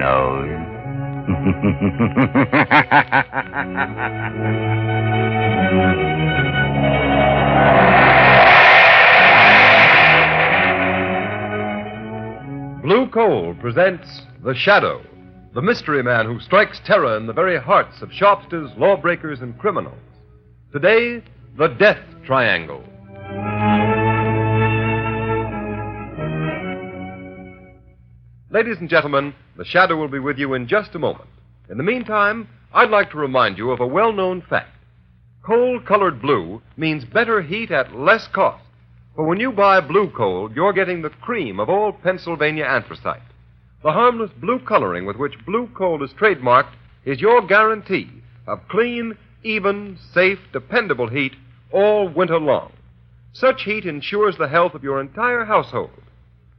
nose. Blue Coal presents The Shadow, the mystery man who strikes terror in the very hearts of shopsters, lawbreakers, and criminals. Today, the Death Triangle. Ladies and gentlemen, The Shadow will be with you in just a moment. In the meantime, I'd like to remind you of a well-known fact. Coal-colored blue means better heat at less cost. For when you buy blue coal, you're getting the cream of old Pennsylvania anthracite. The harmless blue coloring with which blue coal is trademarked is your guarantee of clean, even, safe, dependable heat all winter long. Such heat ensures the health of your entire household.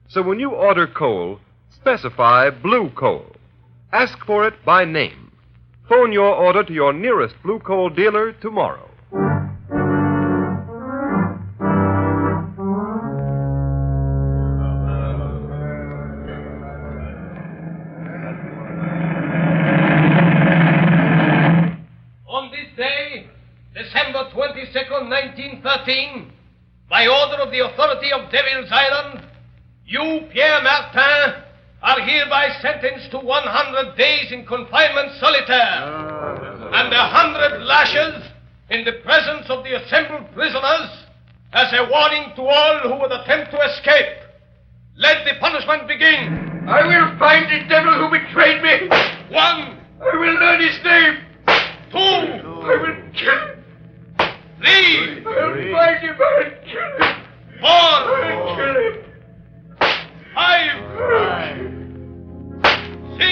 So when you order coal, specify blue coal. Ask for it by name. Phone your order to your nearest blue coal dealer tomorrow. On this day, December 22nd, 1913, by order of the authority of Devil's Island, you, Pierre Martin, are hereby sentenced to 100 days in confinement solitaire and 100 lashes in the presence of the assembled prisoners as a warning to all who would attempt to escape. Let the punishment begin. I will find the devil who betrayed me. 1. I will learn his name. 2. I will kill him. 3. I will find him. I will kill him. 4. I will kill him. 5. 6.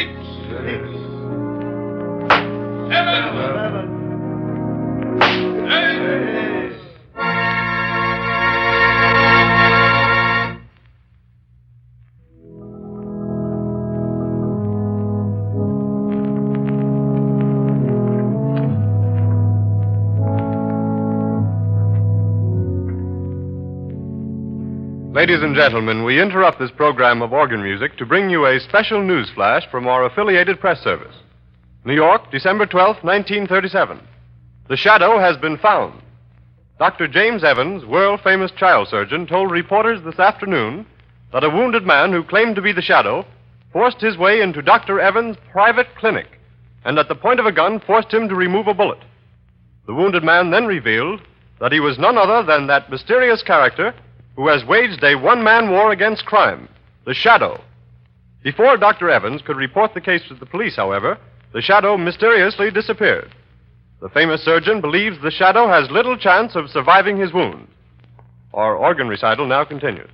7. 8. Ladies and gentlemen, we interrupt this program of organ music to bring you a special news flash from our affiliated press service. New York, December 12th, 1937. The Shadow has been found. Dr. James Evans, world-famous child surgeon, told reporters this afternoon that a wounded man who claimed to be the Shadow forced his way into Dr. Evans' private clinic and at the point of a gun forced him to remove a bullet. The wounded man then revealed that he was none other than that mysterious character who has waged a one-man war against crime, the Shadow. Before Dr. Evans could report the case to the police, however, the Shadow mysteriously disappeared. The famous surgeon believes the Shadow has little chance of surviving his wound. Our organ recital now continues.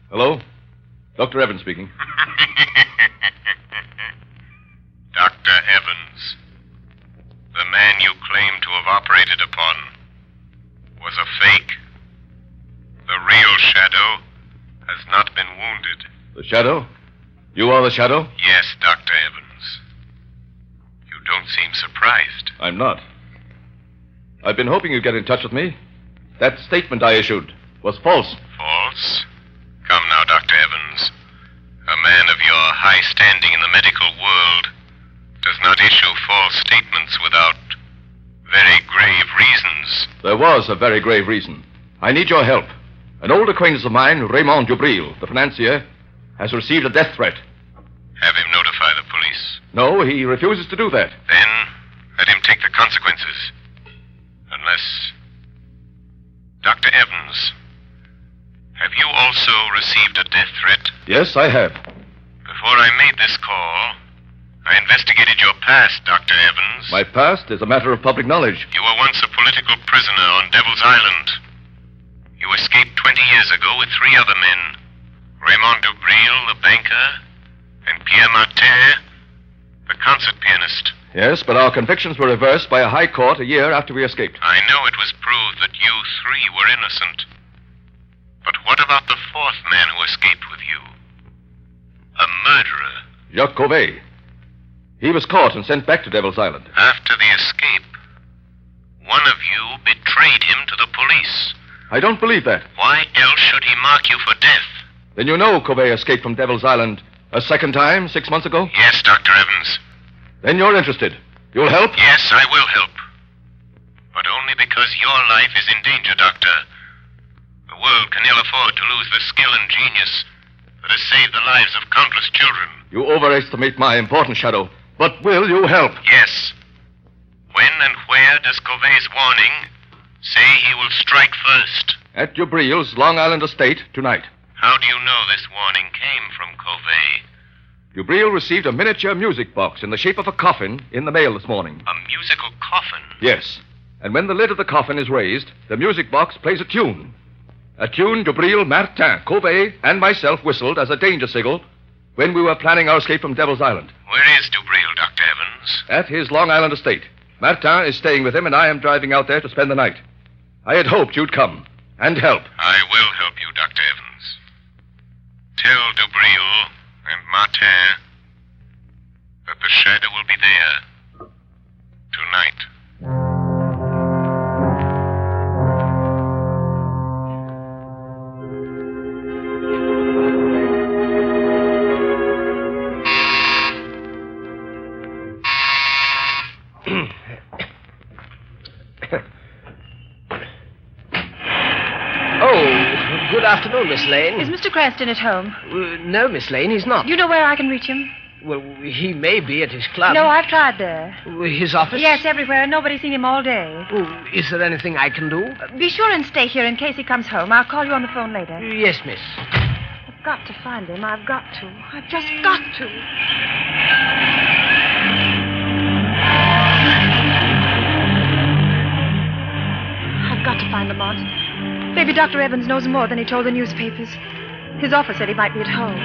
Hello? Dr. Evans speaking. Dr. Evans, the man you claim to have operated upon was a fake. The real Shadow has not been wounded. The Shadow? You are the Shadow? Yes, Dr. Evans. You don't seem surprised. I'm not. I've been hoping you'd get in touch with me. That statement I issued was false. False? Come now, Dr. Evans. A man of your high standing in the medical world does not issue false statements without very grave reasons. There was a very grave reason. I need your help. An old acquaintance of mine, Raymond Dubril, the financier, has received a death threat. Have him notify the police. No, he refuses to do that. Then let him take the consequences. Unless... Dr. Evans, have you also received a death threat? Yes, I have. Before I made this call, I investigated your past, Dr. Evans. My past is a matter of public knowledge. You were once a political prisoner on Devil's Island. You escaped 20 years ago with 3 other men. Raymond Dubril, the banker, and Pierre Martin, the concert pianist. Yes, but our convictions were reversed by a high court a year after we escaped. I know it was proved that you 3 were innocent. But what about the 4th man who escaped with you? A murderer. Jacques Cauvet. He was caught and sent back to Devil's Island. After the escape, one of you betrayed him to the police. I don't believe that. Why else should he mark you for death? Then you know Covey escaped from Devil's Island a second time 6 months ago? Yes, Dr. Evans. Then you're interested. You'll help? Yes, I will help. But only because your life is in danger, Doctor. The world can ill afford to lose the skill and genius that has saved the lives of countless children. You overestimate my importance, Shadow. But will you help? Yes. When and where does Covey's warning say he will strike first? At Jubril's Long Island estate tonight. How do you know this warning came from Covey? Jubril received a miniature music box in the shape of a coffin in the mail this morning. A musical coffin? Yes. And when the lid of the coffin is raised, the music box plays a tune. A tune Jubril, Martin, Covey, and myself whistled as a danger signal when we were planning our escape from Devil's Island. Where is Jubril, Dr. Evans? At his Long Island estate. Martin is staying with him, and I am driving out there to spend the night. I had hoped you'd come and help. I will help you, Dr. Evans. Tell Jubril and Martin that the shadow will be there tonight. Good afternoon, Miss Lane. Is Mr. Cranston at home? No, Miss Lane, he's not. Do you know where I can reach him? Well, he may be at his club. No, I've tried there. His office? Yes, everywhere. Nobody's seen him all day. Oh, is there anything I can do? Be sure and stay here in case he comes home. I'll call you on the phone later. Yes, miss. I've got to find him. I've got to. I've just got to. I've got to find Lamont. Maybe Dr. Evans knows more than he told the newspapers. His office said he might be at home.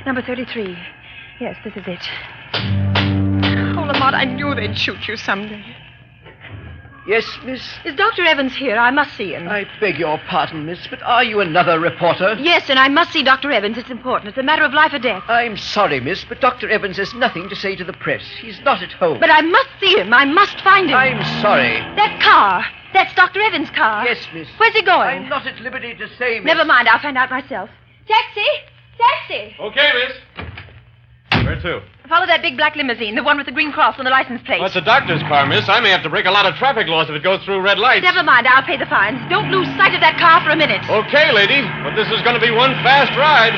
Number 33. Yes, this is it. Oh, Lamont, I knew they'd shoot you someday. Yes, miss? Is Dr. Evans here? I must see him. I beg your pardon, miss, but are you another reporter? Yes, and I must see Dr. Evans. It's important. It's a matter of life or death. I'm sorry, miss, but Dr. Evans has nothing to say to the press. He's not at home. But I must see him. I must find him. I'm sorry. That car. That's Dr. Evans' car. Yes, miss. Where's he going? I'm not at liberty to say, miss. Never mind. I'll find out myself. Taxi! Taxi! Okay, miss. Where to? Follow that big black limousine, the one with the green cross on the license plate. Well, it's a doctor's car, miss. I may have to break a lot of traffic laws if it goes through red lights. Never mind. I'll pay the fines. Don't lose sight of that car for a minute. Okay, lady. But this is going to be one fast ride.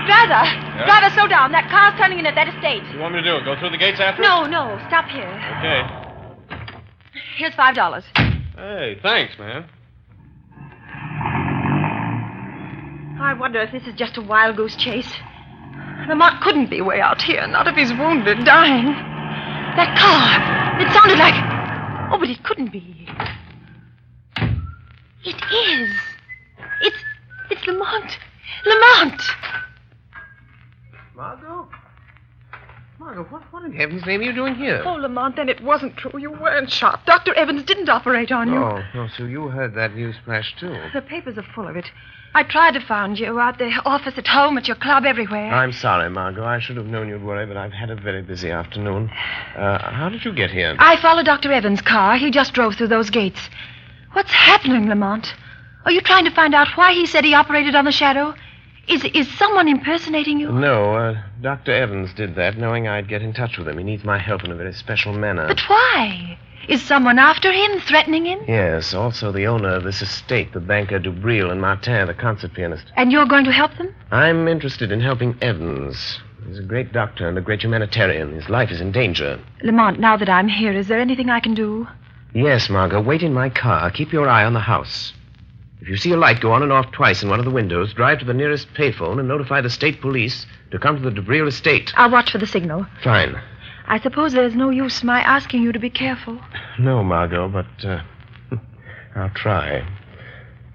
Driver! Yeah? Driver, slow down. That car's turning in at that estate. What do you want me to do? Go through the gates after it? No. Stop here. Okay. Here's $5. Hey, thanks, man. I wonder if this is just a wild goose chase. Lamont couldn't be way out here, not if he's wounded, dying. That car, it sounded like... Oh, but it couldn't be. It is. It's Lamont. Lamont! Margot, what in heaven's name are you doing here? Oh, Lamont, then it wasn't true. You weren't shot. Dr. Evans didn't operate on you. Oh, so you heard that news flash, too. The papers are full of it. I tried to find you out the office, at home, at your club, everywhere. I'm sorry, Margot. I should have known you'd worry, but I've had a very busy afternoon. How did you get here? I followed Dr. Evans' car. He just drove through those gates. What's happening, Lamont? Are you trying to find out why he said he operated on the shadow? Is someone impersonating you? No, Dr. Evans did that, knowing I'd get in touch with him. He needs my help in a very special manner. But why? Is someone after him, threatening him? Yes, also the owner of this estate, the banker Jubril, and Martin, the concert pianist. And you're going to help them? I'm interested in helping Evans. He's a great doctor and a great humanitarian. His life is in danger. Lamont, now that I'm here, is there anything I can do? Yes, Margot. Wait in my car. Keep your eye on the house. If you see a light go on and off twice in one of the windows, drive to the nearest payphone and notify the state police to come to the Jubril estate. I'll watch for the signal. Fine. I suppose there's no use my asking you to be careful. No, Margot, but I'll try.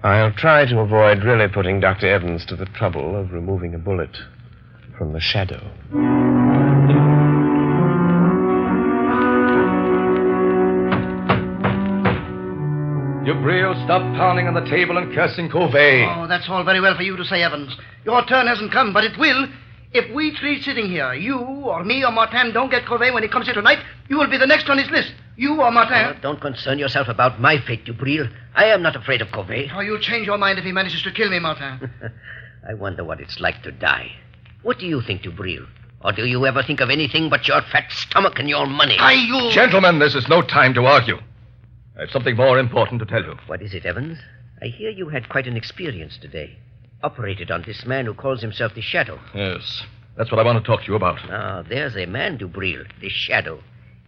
I'll try to avoid really putting Dr. Evans to the trouble of removing a bullet from the shadow. Dubril, stop pounding on the table and cursing Covey. Oh, that's all very well for you to say, Evans. Your turn hasn't come, but it will. If we three sitting here, you or me or Martin, don't get Covey when he comes here tonight, you will be the next on his list. You or Martin. Oh, don't concern yourself about my fate, Dubril. I am not afraid of Covey. Oh, you'll change your mind if he manages to kill me, Martin. I wonder what it's like to die. What do you think, Dubril? Or do you ever think of anything but your fat stomach and your money? Gentlemen, this is no time to argue. I have something more important to tell you. What is it, Evans? I hear you had quite an experience today. Operated on this man who calls himself the Shadow. Yes, that's what I want to talk to you about. Now, there's a man, Dubril, the Shadow.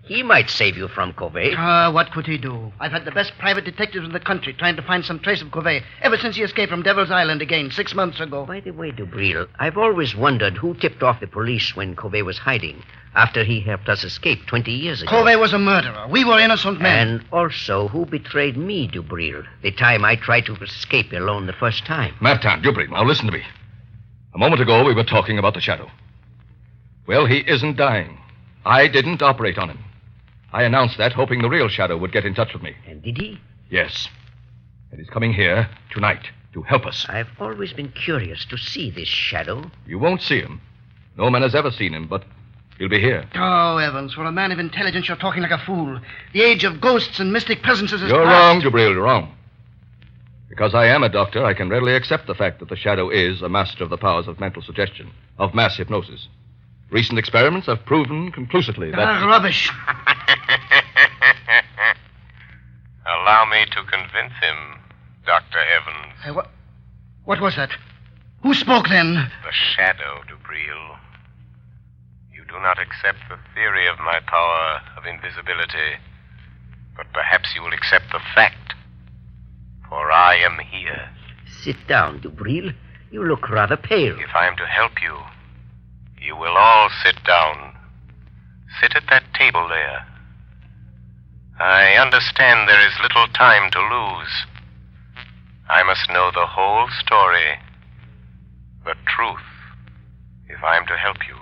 He might save you from Covey. What could he do? I've had the best private detectives in the country trying to find some trace of Covey ever since he escaped from Devil's Island again 6 months ago. By the way, Dubril, I've always wondered who tipped off the police when Covey was hiding after he helped us escape 20 years ago. Covey was a murderer. We were innocent men. And also, who betrayed me, Dubril, the time I tried to escape alone the first time? Martin, Dubril, now listen to me. A moment ago, we were talking about the Shadow. Well, he isn't dying. I didn't operate on him. I announced that, hoping the real Shadow would get in touch with me. And did he? Yes. And he's coming here tonight to help us. I've always been curious to see this Shadow. You won't see him. No man has ever seen him, but he'll be here. Oh, Evans, for a man of intelligence, you're talking like a fool. The age of ghosts and mystic presences is You're past. wrong, Dubril, you're wrong. Because I am a doctor, I can readily accept the fact that the Shadow is a master of the powers of mental suggestion, of mass hypnosis. Recent experiments have proven conclusively that... Rubbish. Allow me to convince him, Dr. Evans. Hey, what was that? Who spoke then? The Shadow, Dubril. You do not accept the theory of my power of invisibility, but perhaps you will accept the fact, for I am here. Sit down, Dubril. You look rather pale. If I am to help you, you will all sit down. Sit at that table there. I understand there is little time to lose. I must know the whole story, the truth, if I am to help you.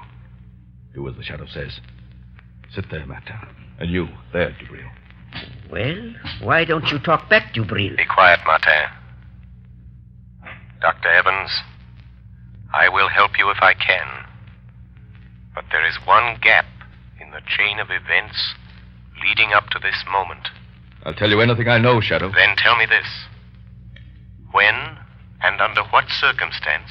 Do as the Shadow says. Sit there, Martin. And you, there, Dubril. Well, why don't you talk back, Dubril? Be quiet, Martin. Dr. Evans, I will help you if I can. But there is one gap in the chain of events leading up to this moment. I'll tell you anything I know, Shadow. Then tell me this. When and under what circumstance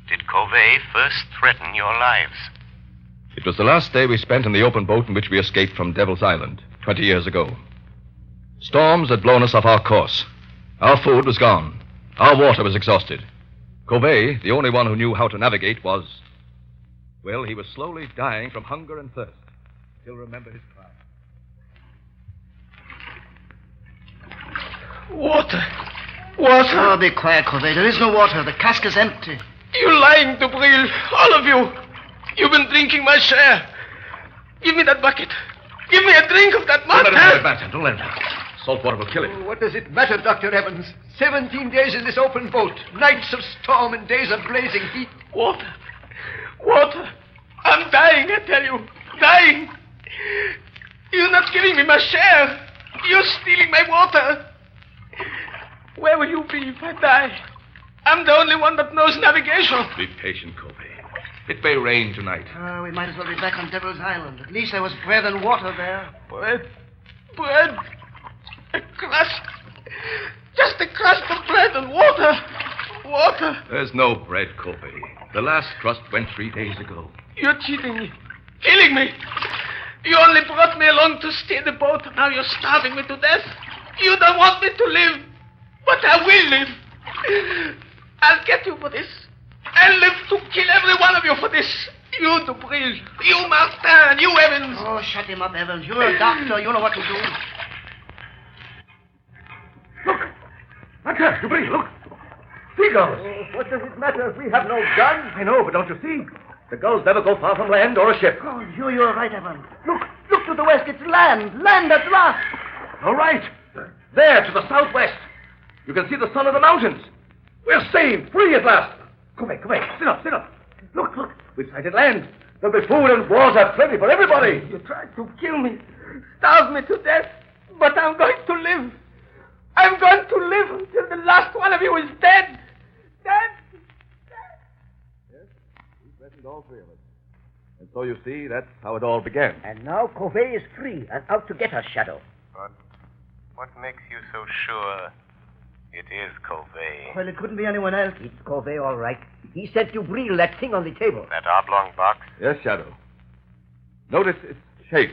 did Covey first threaten your lives? It was the last day we spent in the open boat in which we escaped from Devil's Island 20 years ago. Storms had blown us off our course. Our food was gone. Our water was exhausted. Covey, the only one who knew how to navigate, was... Well, he was slowly dying from hunger and thirst. He'll remember his cry. Water. Water. Oh, be quiet, Covey. There is no water. The cask is empty. You lying, Dubril. All of you. You've been drinking my share. Give me that bucket. Give me a drink of that Don't let him Martin. have it, Martin. Don't let him have it. Salt water will kill him. What does it matter, Dr. Evans? 17 days in this open boat. Nights of storm and days of blazing heat. Water. Water. I'm dying, I tell you. Dying. You're not giving me my share. You're stealing my water. Where will you be if I die? I'm the only one that knows navigation. Be patient, Covey. It may rain tonight. We might as well be back on Devil's Island. At least there was bread and water there. Bread. Bread. A crust. Just a crust of bread and water. Water. There's no bread, Covey. The last crust went 3 days ago. You're cheating me. Killing me. You only brought me along to steer the boat. Now you're starving me to death. You don't want me to live. But I will live. I'll get you for this. I'll live to kill every one of you for this. You, Dubril. You, Martin. You, Evans. Oh, shut him up, Evans. You're a doctor. You know what to do. Look! Martin, Dubril, look! Seagulls! What does it matter if we have no gun? I know, but don't you see? The gulls never go far from land or a ship. Oh, you're right, Evans. Look to the west. It's land. Land at last. All right. There, to the southwest. You can see the sun of the mountains. We're saved, free at last. Come back. Sit up. Look. We've sighted land. There'll be food and water plenty for everybody. You tried to kill me. Starve me to death. But I'm going to live. I'm going to live until the last one of you is dead. Dead. Yes, we threatened all three of us. And so you see, that's how it all began. And now Covey is free and out to get us, Shadow. But what makes you so sure it is Covey? Well, it couldn't be anyone else. It's Covey, all right. He sent Dubril that thing on the table. That oblong box? Yes, Shadow. Notice its shape.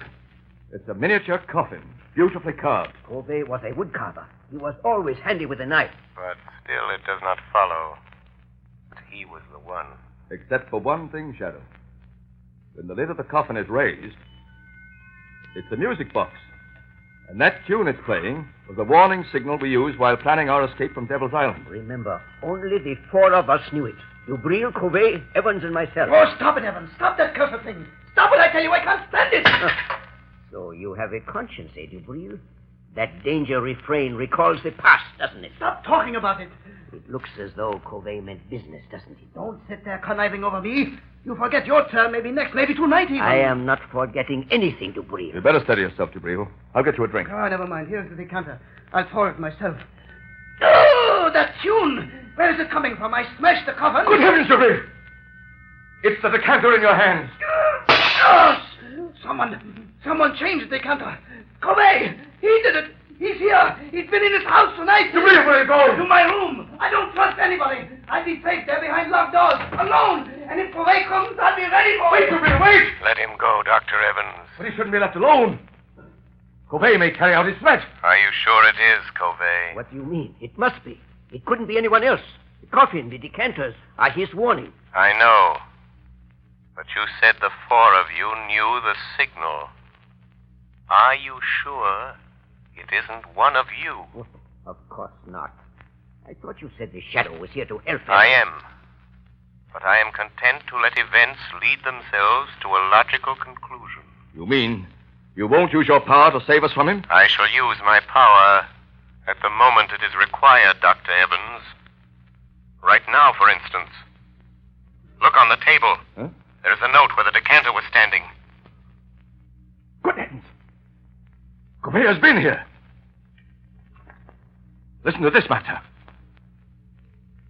It's a miniature coffin, beautifully carved. Covey was a woodcarver. He was always handy with a knife. But still it does not follow that he was the one. Except for one thing, Shadow. When the lid of the coffin is raised, it's a music box. And that tune it's playing was the warning signal we used while planning our escape from Devil's Island. Remember, only the four of us knew it. Dubril, Covey, Evans, and myself. Oh, stop it, Evans. Stop that cursed thing. Stop it, I tell you. I can't stand it. So you have a conscience, eh, Dubril? That danger refrain recalls the past, doesn't it? Stop talking about it. It looks as though Covey meant business, doesn't it? Don't sit there conniving over me. You forget your turn, maybe next, maybe tonight even. I am not forgetting anything, Dubril. You'd better steady yourself, Dubril. I'll get you a drink. Oh, never mind. Here's the decanter. I'll pour it myself. Oh, that tune! Where is it coming from? I smashed the coffin. Good heavens, Dubril! It's the decanter in your hands. Oh, someone changed the decanter. Covey! He did it! He's here! He's been in his house tonight! Dubril, where are you going? To my room! I don't trust anybody! I'll be safe there behind locked doors, alone! And if Covey comes, I'll be ready for Wait, him! Dubril, wait! Let him go, Dr. Evans. But he shouldn't be left alone. Covey may carry out his threat. Are you sure it is Covey? What do you mean? It must be. It couldn't be anyone else. The coffin, the decanters are his warning. I know. But you said the four of you knew the signal. Are you sure it isn't one of you? Oh, of course not. I thought you said the Shadow was here to help us. I am. But I am content to let events lead themselves to a logical conclusion. You mean you won't use your power to save us from him? I shall use my power at the moment it is required, Dr. Evans. Right now, for instance. Look on the table. Huh? There's a note where the decanter was standing. Good heavens! Covey has been here. Listen to this matter.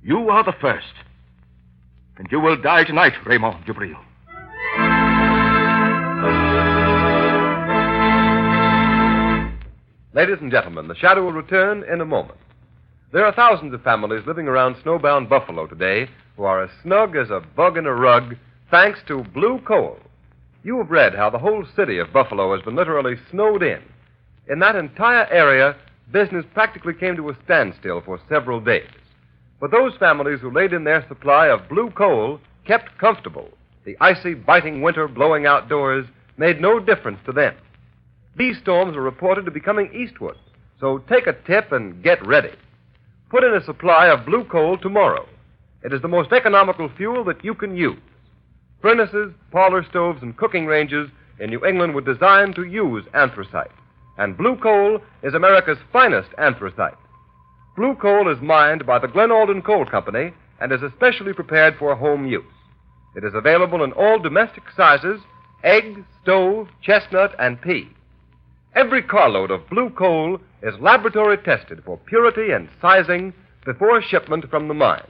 You are the first. And you will die tonight, Raymond Dubril. Ladies and gentlemen, the Shadow will return in a moment. There are thousands of families living around snowbound Buffalo today who are as snug as a bug in a rug thanks to blue coal. You have read how the whole city of Buffalo has been literally snowed in. In that entire area, business practically came to a standstill for several days. But those families who laid in their supply of blue coal kept comfortable. The icy, biting winter blowing outdoors made no difference to them. These storms are reported to be coming eastward, so take a tip and get ready. Put in a supply of blue coal tomorrow. It is the most economical fuel that you can use. Furnaces, parlor stoves, and cooking ranges in New England were designed to use anthracite, and blue coal is America's finest anthracite. Blue coal is mined by the Glen Alden Coal Company and is especially prepared for home use. It is available in all domestic sizes: egg, stove, chestnut, and pea. Every carload of blue coal is laboratory tested for purity and sizing before shipment from the mine.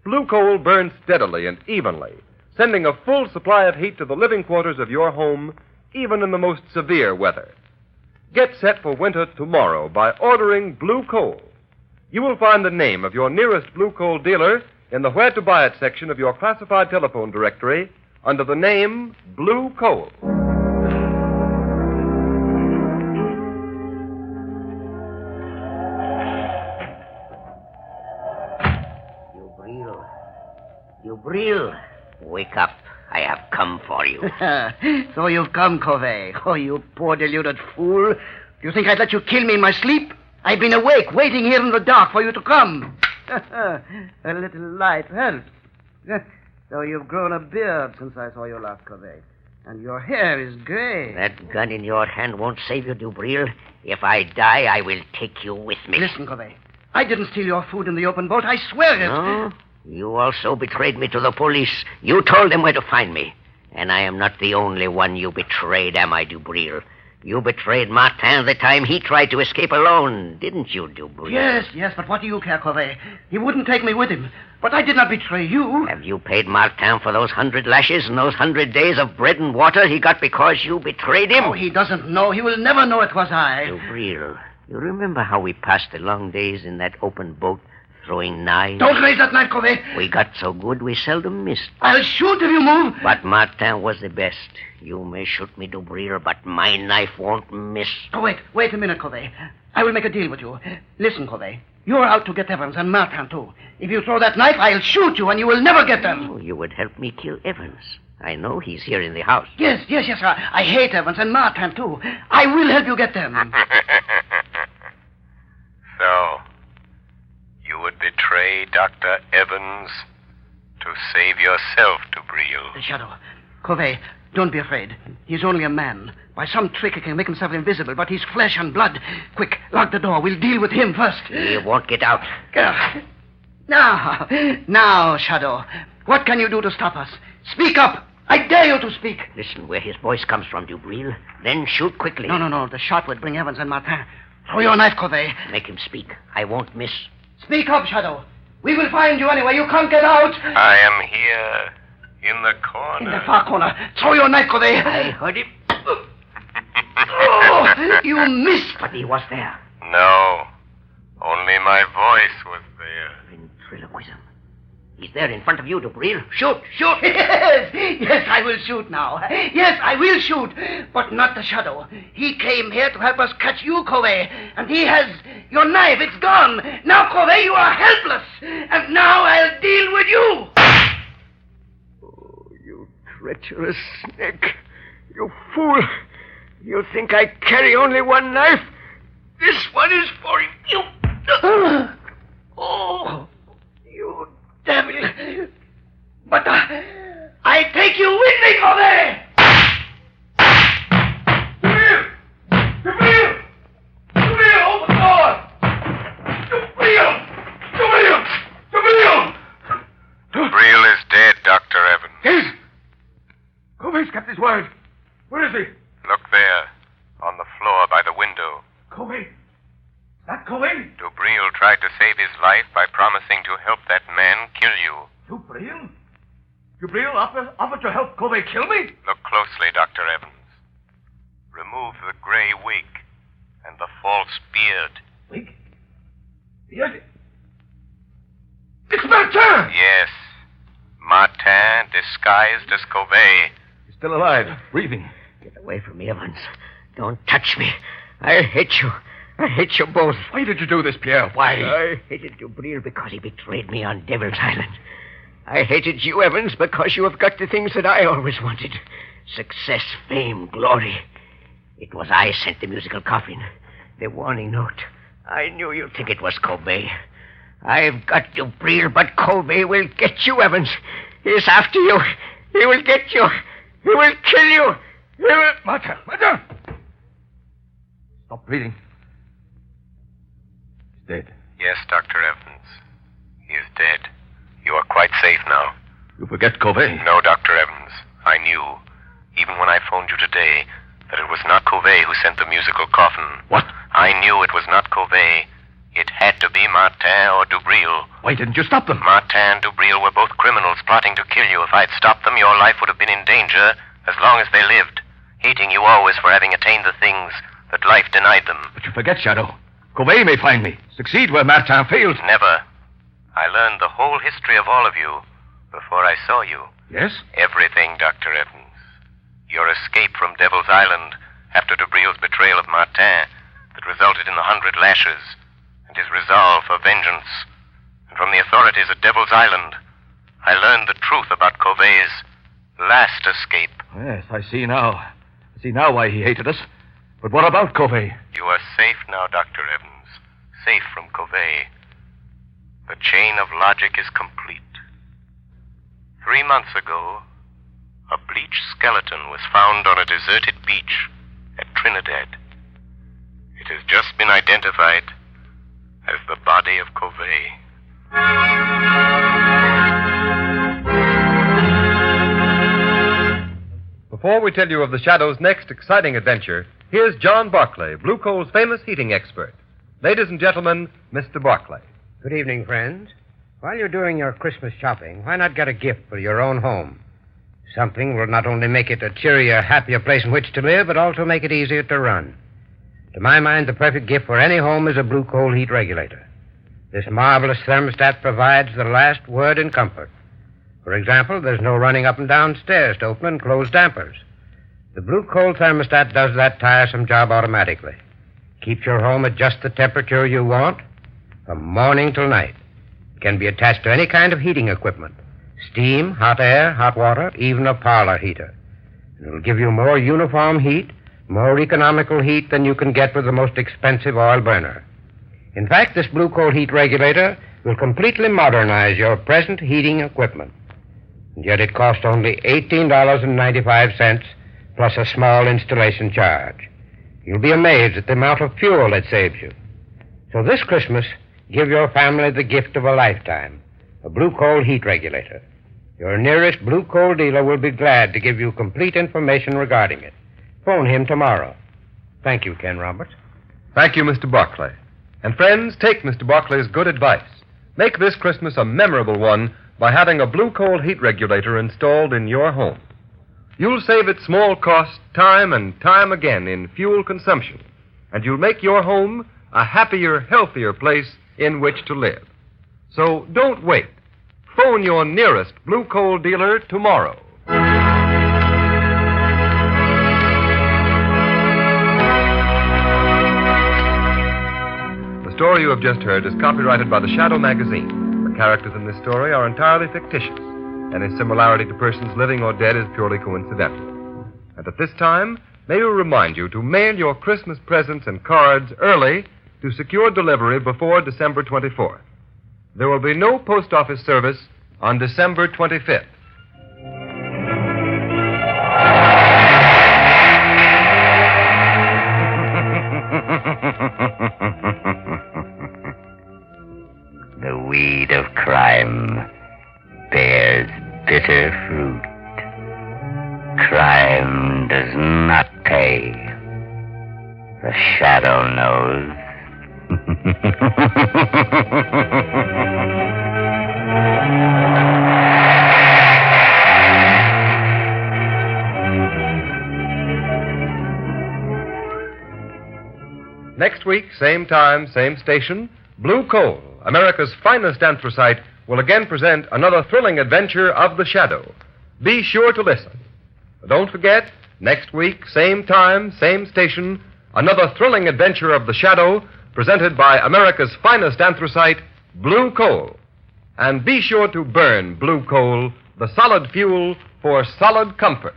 Blue coal burns steadily and evenly, sending a full supply of heat to the living quarters of your home, even in the most severe weather. Get set for winter tomorrow by ordering blue coal. You will find the name of your nearest blue coal dealer in the Where to Buy It section of your classified telephone directory under the name Blue Coal. Dubril, wake up. I have come for you. So you've come, Covey. Oh, you poor deluded fool. Do you think I'd let you kill me in my sleep? I've been awake, waiting here in the dark for you to come. A little light helps. So you've grown a beard since I saw you last, Covey. And your hair is gray. That gun in your hand won't save you, Dubril. If I die, I will take you with me. Listen, Covey. I didn't steal your food in the open boat. I swear it. No? You also betrayed me to the police. You told them where to find me. And I am not the only one you betrayed, am I, Dubril? You betrayed Martin the time he tried to escape alone, didn't you, Dubril? Yes, but what do you care, Covey? He wouldn't take me with him. But I did not betray you. Have you paid Martin for those 100 lashes and those 100 days of bread and water he got because you betrayed him? Oh, he doesn't know. He will never know it was I. Dubril, you remember how we passed the long days in that open boat, throwing knives? Don't raise that knife, Covey. We got so good we seldom missed. I'll shoot if you move. But Martin was the best. You may shoot me, Dubril, but my knife won't miss. Oh, wait a minute, Covey. I will make a deal with you. Listen, Covey. You're out to get Evans and Martin, too. If you throw that knife, I'll shoot you and you will never get them. Oh, you would help me kill Evans. I know he's here in the house. Yes. I hate Evans and Martin, too. I will help you get them. So, you would betray Dr. Evans to save yourself, Dubril. Shadow. Covey, don't be afraid. He's only a man. By some trick, he can make himself invisible, but he's flesh and blood. Quick, lock the door. We'll deal with him first. He won't get out. Now, Shadow. What can you do to stop us? Speak up. I dare you to speak. Listen where his voice comes from, Dubril. Then shoot quickly. No. The shot would bring Evans and Martin. Throw your knife, Covey. Make him speak. I won't miss. Speak up, Shadow. We will find you anyway. You can't get out. I am here, in the corner. In the far corner. Throw your knife, Covey. I heard him. Oh, you missed. But he was there. No, only my voice was there. Ventriloquism. He's there in front of you, Dubril. Shoot! Yes, I will shoot now. Yes, I will shoot. But not the Shadow. He came here to help us catch you, Covey. And he has your knife. It's gone. Now, Covey, you are helpless. And now I'll deal with you. Oh, you treacherous snake. You fool. You think I carry only one knife? This one is for you. Oh, you devil. But I take you with me, Covey. Dubril, open the door. Dubril is dead, Dr. Evans. Yes. Covey's kept his word. Where is he? Look there, on the floor by the window. Covey? That Covey? Dubril tried to save his life by promising to help that man kill you. Dubril? Dubril offered to help Covey kill me? Look closely, Dr. Evans. Remove the gray wig and the false beard. Wig? Beard? It's Martin! Yes. Martin disguised as Covey. He's still alive, breathing. Get away from me, Evans. Don't touch me. I hate you. I hate you both. Why did you do this, Pierre? Why? I hated Dubril because he betrayed me on Devil's Island. I hated you, Evans, because you have got the things that I always wanted. Success, fame, glory. It was I sent the musical coffin, the warning note. I knew you'd think it was Covey. I've got Dubril, but Covey will get you, Evans. He's after you. He will get you. He will kill you. He will... Martin! Stop breathing. He's dead. Yes, Dr. Evans. He is dead. You are quite safe now. You forget Covey. No, Dr. Evans. I knew, even when I phoned you today, that it was not Covey who sent the musical coffin. What? I knew it was not Covey. It had to be Martin or Dubril. Why didn't you stop them? Martin and Dubril were both criminals plotting to kill you. If I'd stopped them, your life would have been in danger as long as they lived, hating you always for having attained the things that life denied them. But you forget, Shadow. Covey may find me, succeed where Martin failed. Never. I learned the whole history of all of you before I saw you. Yes? Everything, Dr. Evans. Your escape from Devil's Island after Dubril's betrayal of Martin that resulted in the 100 lashes, and his resolve for vengeance. And from the authorities at Devil's Island, I learned the truth about Covey's last escape. Yes, I see now. I see now why he hated us. But what about Covey? You are safe now, Dr. Evans. Safe from Covey. The chain of logic is complete. 3 months ago, a bleached skeleton was found on a deserted beach at Trinidad. It has just been identified as the body of Covey. Before we tell you of the Shadow's next exciting adventure, here's John Barclay, Blue Coal's famous heating expert. Ladies and gentlemen, Mr. Barclay. Good evening, friends. While you're doing your Christmas shopping, why not get a gift for your own home? Something will not only make it a cheerier, happier place in which to live, but also make it easier to run. To my mind, the perfect gift for any home is a Blue Coal heat regulator. This marvelous thermostat provides the last word in comfort. For example, there's no running up and down stairs to open and close dampers. The Blue Coal thermostat does that tiresome job automatically. Keeps your home at just the temperature you want from morning till night. It can be attached to any kind of heating equipment. Steam, hot air, hot water, even a parlor heater. It will give you more uniform heat, more economical heat than you can get with the most expensive oil burner. In fact, this Blue Coal heat regulator will completely modernize your present heating equipment. And yet it costs only $18.95 plus a small installation charge. You'll be amazed at the amount of fuel it saves you. So this Christmas, give your family the gift of a lifetime, a Blue Coal heat regulator. Your nearest Blue Coal dealer will be glad to give you complete information regarding it. Phone him tomorrow. Thank you, Ken Roberts. Thank you, Mr. Barclay. And friends, take Mr. Barclay's good advice. Make this Christmas a memorable one by having a Blue Coal heat regulator installed in your home. You'll save at small cost time and time again in fuel consumption, and you'll make your home a happier, healthier place in which to live. So don't wait. Phone your nearest Blue Coal dealer tomorrow. The story you have just heard is copyrighted by the Shadow magazine. The characters in this story are entirely fictitious. Any similarity to persons living or dead is purely coincidental. And at this time, may we remind you to mail your Christmas presents and cards early to secure delivery before December 24th. There will be no post office service on December 25th. The weed of crime bears bitter fruit. Crime does not pay. The shadow knows. Next week, same time, same station, Blue Coal, America's finest anthracite, will again present another thrilling adventure of the Shadow. Be sure to listen. But don't forget, next week, same time, same station, another thrilling adventure of the Shadow, presented by America's finest anthracite, Blue Coal. And be sure to burn Blue Coal, the solid fuel for solid comfort.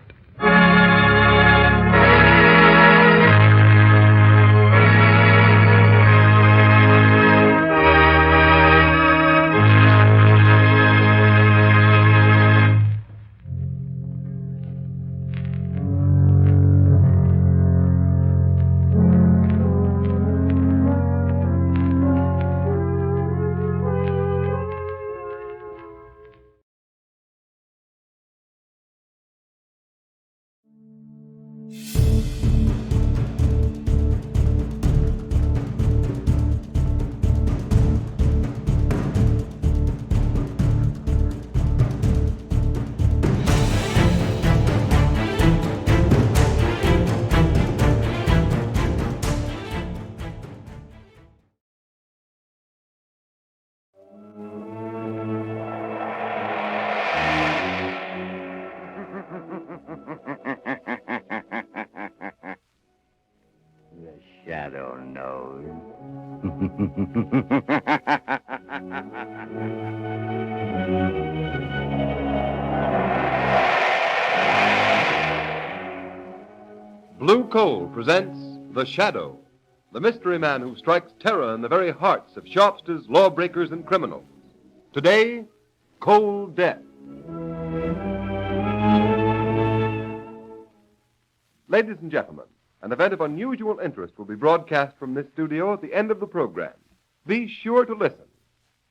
Shadow knows. Blue Coal presents The Shadow, the mystery man who strikes terror in the very hearts of shopsters, lawbreakers, and criminals. Today, Cold Death. Ladies and gentlemen, an event of unusual interest will be broadcast from this studio at the end of the program. Be sure to listen.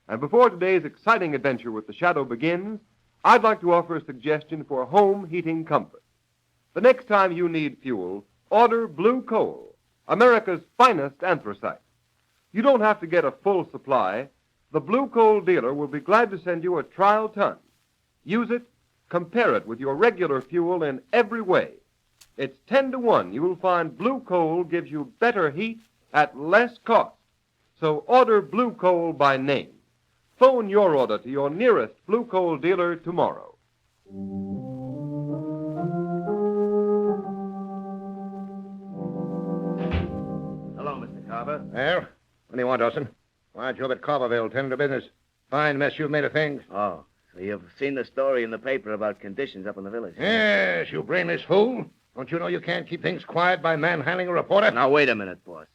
And before today's exciting adventure with the Shadow begins, I'd like to offer a suggestion for home heating comfort. The next time you need fuel, order blue coal, America's finest anthracite. You don't have to get a full supply. The blue coal dealer will be glad to send you a trial ton. Use it, compare it with your regular fuel in every way. It's 10 to 1. You'll find blue coal gives you better heat at less cost. So order blue coal by name. Phone your order to your nearest blue coal dealer tomorrow. Hello, Mr. Carver. Well, what do you want, Dawson? Why, job at Carverville, tending to business. Fine mess you've made of things. Oh, so you've seen the story in the paper about conditions up in the village? Yes, you brainless fool. Don't you know you can't keep things quiet by manhandling a reporter? Now, wait a minute, boss.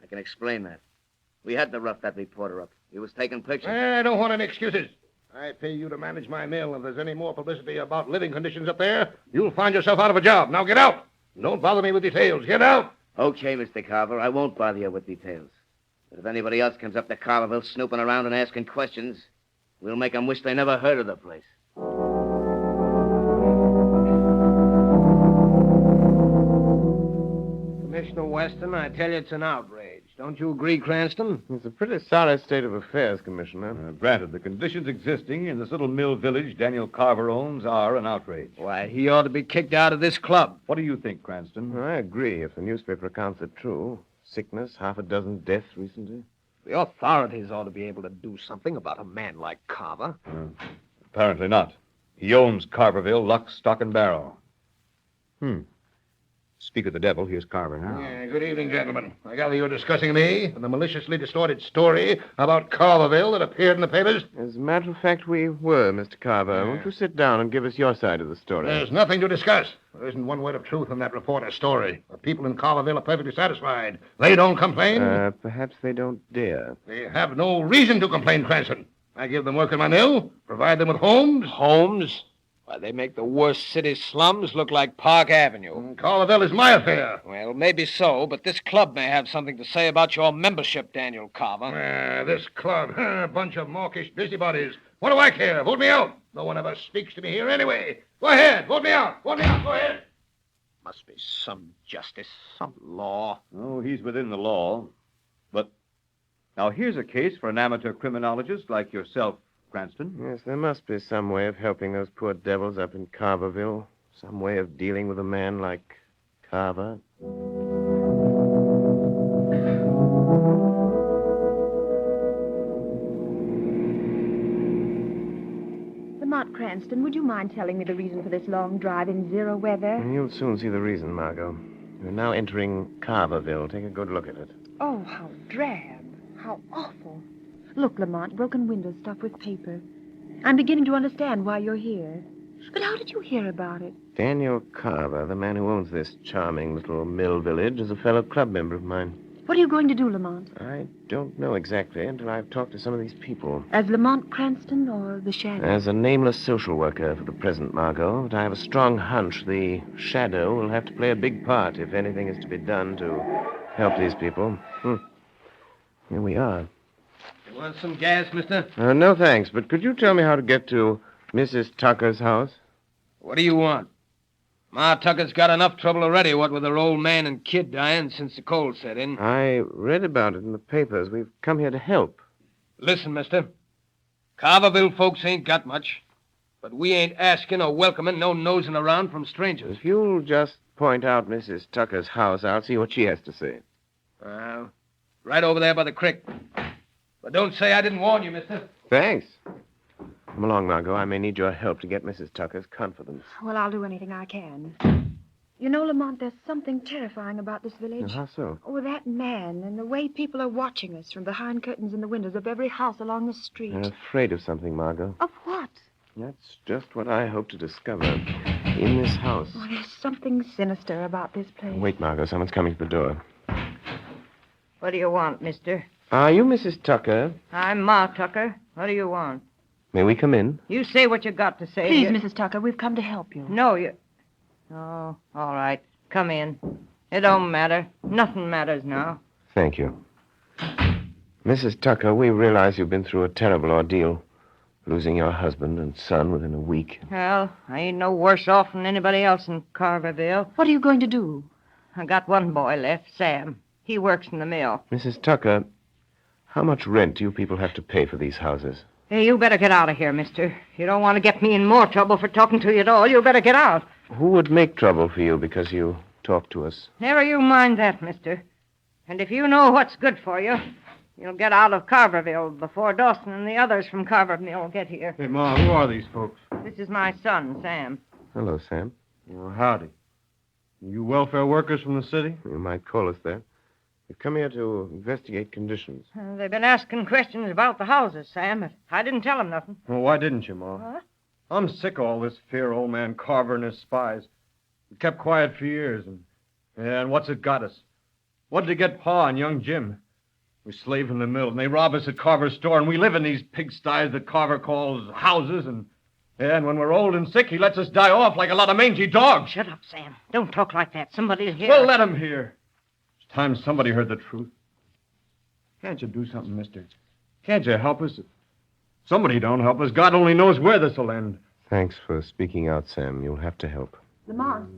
I can explain that. We had to rough that reporter up. He was taking pictures. I don't want any excuses. I pay you to manage my mill. If there's any more publicity about living conditions up there, you'll find yourself out of a job. Now get out. Don't bother me with details. Get out. Okay, Mr. Carver, I won't bother you with details. But if anybody else comes up to Carverville snooping around and asking questions, we'll make them wish they never heard of the place. Commissioner Weston, I tell you it's an outrage. Don't you agree, Cranston? It's a pretty solid state of affairs, Commissioner. Granted, the conditions existing in this little mill village Daniel Carver owns are an outrage. Why, he ought to be kicked out of this club. What do you think, Cranston? I agree, if the newspaper accounts are true. Sickness, half a dozen deaths recently. The authorities ought to be able to do something about a man like Carver. Apparently not. He owns Carverville, lock, stock, and barrel. Speak of the devil, here's Carver now. Yeah, good evening, gentlemen. I gather you're discussing me and the maliciously distorted story about Carverville that appeared in the papers? As a matter of fact, we were, Mr. Carver. Won't you sit down and give us your side of the story? There's nothing to discuss. There isn't one word of truth in that reporter's story. The people in Carverville are perfectly satisfied. They don't complain. Perhaps they don't dare. They have no reason to complain, Cranston. I give them work in my mill, provide them with homes. Homes? Why, they make the worst city slums look like Park Avenue. Carverville is my affair. Well, maybe so, but this club may have something to say about your membership, Daniel Carver. This club, a bunch of mawkish busybodies. What do I care? Vote me out. No one ever speaks to me here anyway. Go ahead. Vote me out. Vote me out. Go ahead. Must be some justice, some law. Oh, he's within the law. But now here's a case for an amateur criminologist like yourself, Cranston. Yes, there must be some way of helping those poor devils up in Carverville. Some way of dealing with a man like Carver. Lamont Cranston, would you mind telling me the reason for this long drive in zero weather? You'll soon see the reason, Margot. We're now entering Carverville. Take a good look at it. Oh, how drab. How awful. Look, Lamont, broken windows stuffed with paper. I'm beginning to understand why you're here. But how did you hear about it? Daniel Carver, the man who owns this charming little mill village, is a fellow club member of mine. What are you going to do, Lamont? I don't know exactly until I've talked to some of these people. As Lamont Cranston or the Shadow? As a nameless social worker for the present, Margot, but I have a strong hunch the Shadow will have to play a big part if anything is to be done to help these people. Here we are. You want some gas, mister? No, thanks, but could you tell me how to get to Mrs. Tucker's house? What do you want? Ma Tucker's got enough trouble already, what with her old man and kid dying since the cold set in. I read about it in the papers. We've come here to help. Listen, mister. Carverville folks ain't got much, but we ain't asking or welcoming no nosing around from strangers. If you'll just point out Mrs. Tucker's house, I'll see what she has to say. Right over there by the creek. But don't say I didn't warn you, mister. Thanks. Come along, Margot. I may need your help to get Mrs. Tucker's confidence. Well, I'll do anything I can. You know, Lamont, there's something terrifying about this village. How so? Oh, that man and the way people are watching us from behind curtains in the windows of every house along the street. I'm afraid of something, Margot. Of what? That's just what I hope to discover in this house. Oh, there's something sinister about this place. Wait, Margot. Someone's coming to the door. What do you want, mister? Are you Mrs. Tucker? I'm Ma Tucker. What do you want? May we come in? You say what you got to say. Please, Mrs. Tucker, we've come to help you. No, you... Oh, all right. Come in. It don't matter. Nothing matters now. Thank you. Mrs. Tucker, we realize you've been through a terrible ordeal. Losing your husband and son within a week. Well, I ain't no worse off than anybody else in Carverville. What are you going to do? I got one boy left, Sam. He works in the mill. Mrs. Tucker, how much rent do you people have to pay for these houses? Hey, you better get out of here, mister. You don't want to get me in more trouble for talking to you at all. You better get out. Who would make trouble for you because you talk to us? Never you mind that, mister. And if you know what's good for you, you'll get out of Carverville before Dawson and the others from Carverville get here. Hey, Ma, who are these folks? This is my son, Sam. Hello, Sam. Well, howdy. You welfare workers from the city? You might call us that. We've come here to investigate conditions. They've been asking questions about the houses, Sam. But I didn't tell them nothing. Well, why didn't you, Ma? What? I'm sick of all this fear, old man Carver and his spies. We kept quiet for years, and what's it got us? What did it get Pa and young Jim? We slave in the mill, and they rob us at Carver's store, and we live in these pigsties that Carver calls houses, and when we're old and sick, he lets us die off like a lot of mangy dogs. Shut up, Sam. Don't talk like that. Somebody'll hear. Well, let him hear. It's time somebody heard the truth. Can't you do something, mister? Can't you help us? If somebody don't help us, God only knows where this will end. Thanks for speaking out, Sam. You'll have to help. Lamont,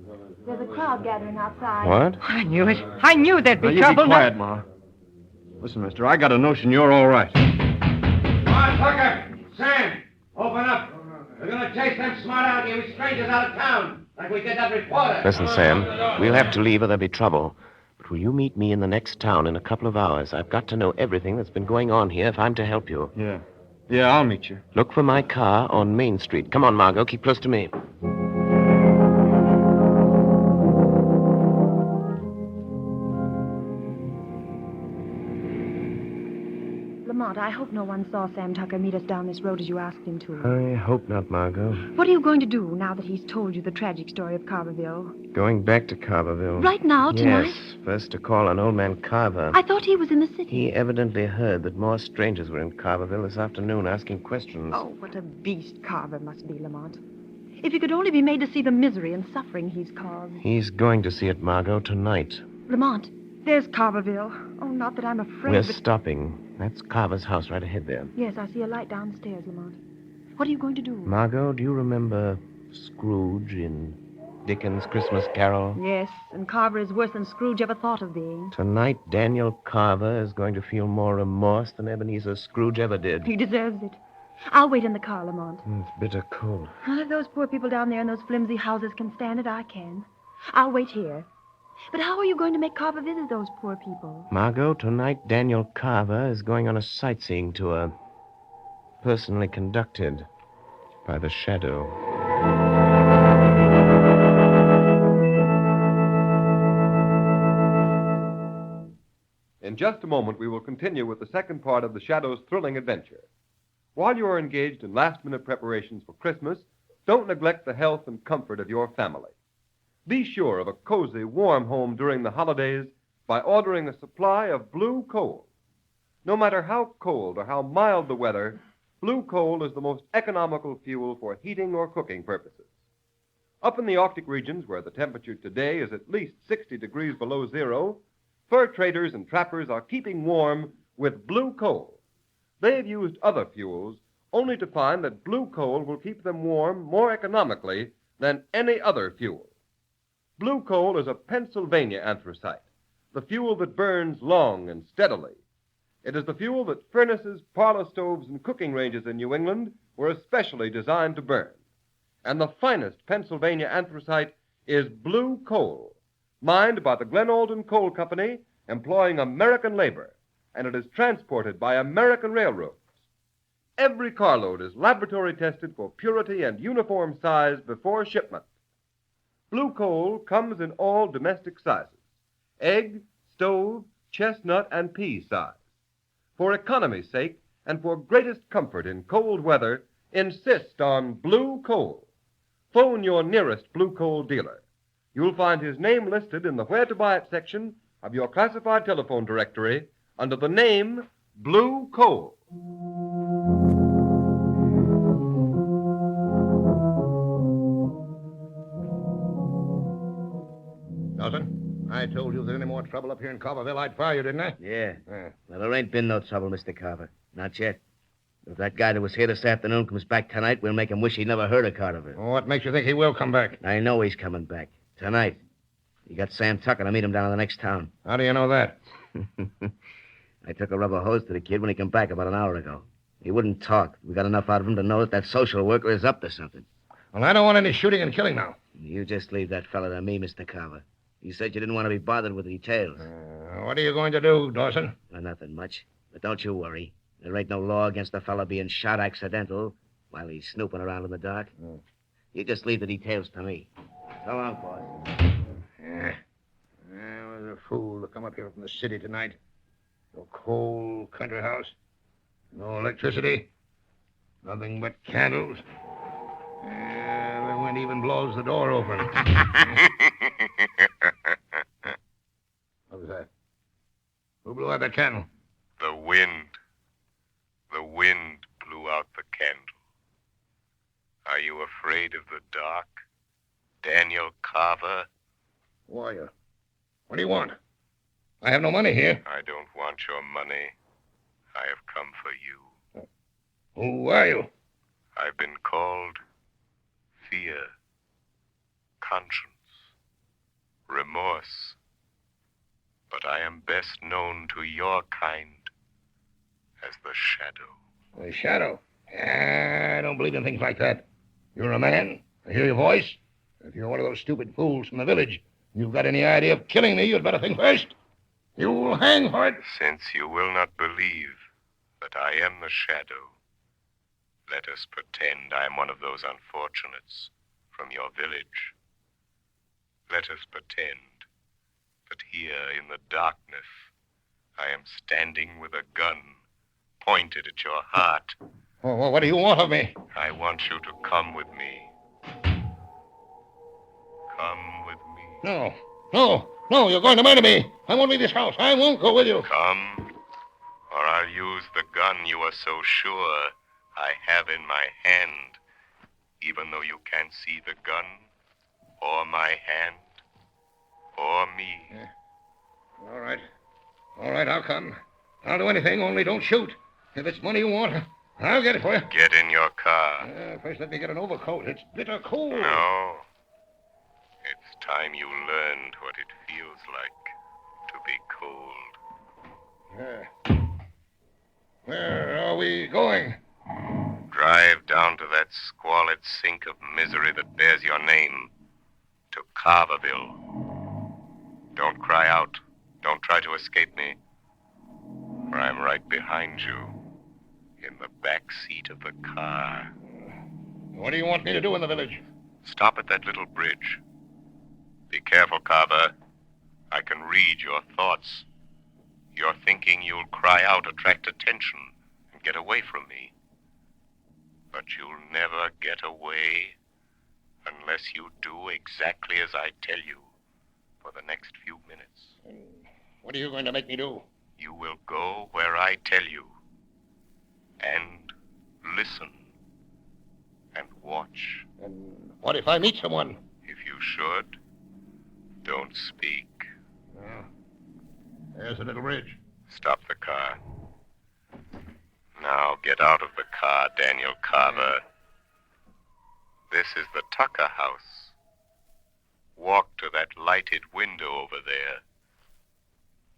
there's a crowd gathering outside. What? I knew it. I knew there'd be Now, you trouble. be quiet, Ma. Listen, mister, I got a notion you're all right. Come on, Tucker! Sam! Open up! We're going to chase them smart alecky strangers out of town, like we did that reporter. Listen, Sam, we'll have to leave or there'll be trouble. But will you meet me in the next town in a couple of hours? I've got to know everything that's been going on here if I'm to help you. Yeah, I'll meet you. Look for my car on Main Street. Come on, Margot, keep close to me. Lamont, I hope no one saw Sam Tucker meet us down this road as you asked him to. I hope not, Margot. What are you going to do now that he's told you the tragic story of Carverville? Going back to Carverville. Right now, tonight? Yes, first to call on old man Carver. I thought he was in the city. He evidently heard that more strangers were in Carverville this afternoon asking questions. Oh, what a beast Carver must be, Lamont. If he could only be made to see the misery and suffering he's caused. He's going to see it, Margot, tonight. Lamont, there's Carverville. Oh, not that I'm afraid, We're but... stopping. That's Carver's house right ahead there. Yes, I see a light downstairs, Lamont. What are you going to do? Margot, do you remember Scrooge in Dickens' Christmas Carol? Yes, and Carver is worse than Scrooge ever thought of being. Tonight, Daniel Carver is going to feel more remorse than Ebenezer Scrooge ever did. He deserves it. I'll wait in the car, Lamont. It's bitter cold. If those poor people down there in those flimsy houses can stand it, I can. I'll wait here. But how are you going to make Carver visit those poor people? Margot, tonight Daniel Carver is going on a sightseeing tour. Personally conducted by the Shadow. In just a moment, we will continue with the second part of the Shadow's thrilling adventure. While you are engaged in last-minute preparations for Christmas, don't neglect the health and comfort of your family. Be sure of a cozy, warm home during the holidays by ordering a supply of blue coal. No matter how cold or how mild the weather, blue coal is the most economical fuel for heating or cooking purposes. Up in the Arctic regions, where the temperature today is at least 60 degrees below zero, fur traders and trappers are keeping warm with blue coal. They've used other fuels only to find that blue coal will keep them warm more economically than any other fuel. Blue coal is a Pennsylvania anthracite, the fuel that burns long and steadily. It is the fuel that furnaces, parlor stoves, and cooking ranges in New England were especially designed to burn. And the finest Pennsylvania anthracite is blue coal, mined by the Glen Alden Coal Company, employing American labor, and it is transported by American railroads. Every carload is laboratory tested for purity and uniform size before shipment. Blue coal comes in all domestic sizes: egg, stove, chestnut, and pea size. For economy's sake and for greatest comfort in cold weather, insist on blue coal. Phone your nearest blue coal dealer. You'll find his name listed in the Where to Buy It section of your classified telephone directory under the name Blue Coal. Dawson, I told you if there's any more trouble up here in Carverville, I'd fire you, didn't I? Yeah. Well, there ain't been no trouble, Mr. Carver. Not yet. If that guy that was here this afternoon comes back tonight, we'll make him wish he'd never heard of Carverville. What makes you think he will come back? I know he's coming back. Tonight. He got Sam Tucker to meet him down in the next town. How do you know that? I took a rubber hose to the kid when he came back about an hour ago. He wouldn't talk. We got enough out of him to know that social worker is up to something. Well, I don't want any shooting and killing now. You just leave that fella to me, Mr. Carver. You said you didn't want to be bothered with details. What are you going to do, Dawson? Nothing much. But don't you worry. There ain't no law against a fella being shot accidental while he's snooping around in the dark. You just leave the details to me. So long, boss. Yeah. I was a fool to come up here from the city tonight. No cold country house. No electricity. Nothing but candles. The wind even blows the door open. What was that? Who blew out that candle? The wind. The wind blew out the candle. Are you afraid of the dark? Daniel Carver? Who are you? What do you want? I have no money here. I don't want your money. I have come for you. Who are you? I've been called fear, conscience, remorse. But I am best known to your kind as the Shadow. The Shadow? I don't believe in things like that. You're a man. I hear your voice. If you're one of those stupid fools from the village, you've got any idea of killing me, you'd better think first. You'll hang for it. Since you will not believe that I am the Shadow, let us pretend I am one of those unfortunates from your village. Let us pretend that here in the darkness I am standing with a gun pointed at your heart. Oh, what do you want of me? I want you to come with me. Come with me. No, you're going to murder me. I won't leave this house. I won't go with you. Come, or I'll use the gun you are so sure I have in my hand, even though you can't see the gun, or my hand, or me. All right, I'll come. I'll do anything, only don't shoot. If it's money you want, I'll get it for you. Get in your car. First, let me get an overcoat. It's bitter cold. No. It's time you learned what it feels like to be cold. Where are we going? Drive down to that squalid sink of misery that bears your name, to Carverville. Don't cry out. Don't try to escape me, for I'm right behind you, in the back seat of the car. What do you want me to do in the village? Stop at that little bridge. Be careful, Carver. I can read your thoughts. You're thinking you'll cry out, attract attention, and get away from me. But you'll never get away unless you do exactly as I tell you for the next few minutes. What are you going to make me do? You will go where I tell you. And listen. And watch. And what if I meet someone? If you should, don't speak. There's a little bridge. Stop the car. Now get out of the car, Daniel Carver. This is the Tucker house. Walk to that lighted window over there.